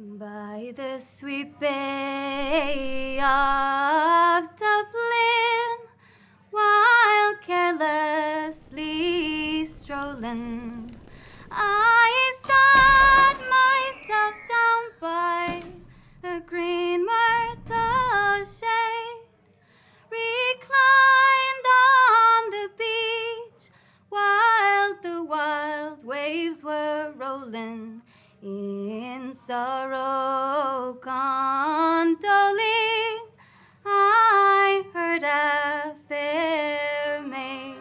By the sweet bay of Dublin, while carelessly strolling, I sat myself down by a green myrtle shade, reclined on the beach while the wild waves were rolling. In sorrow condoling, I heard a fair maid.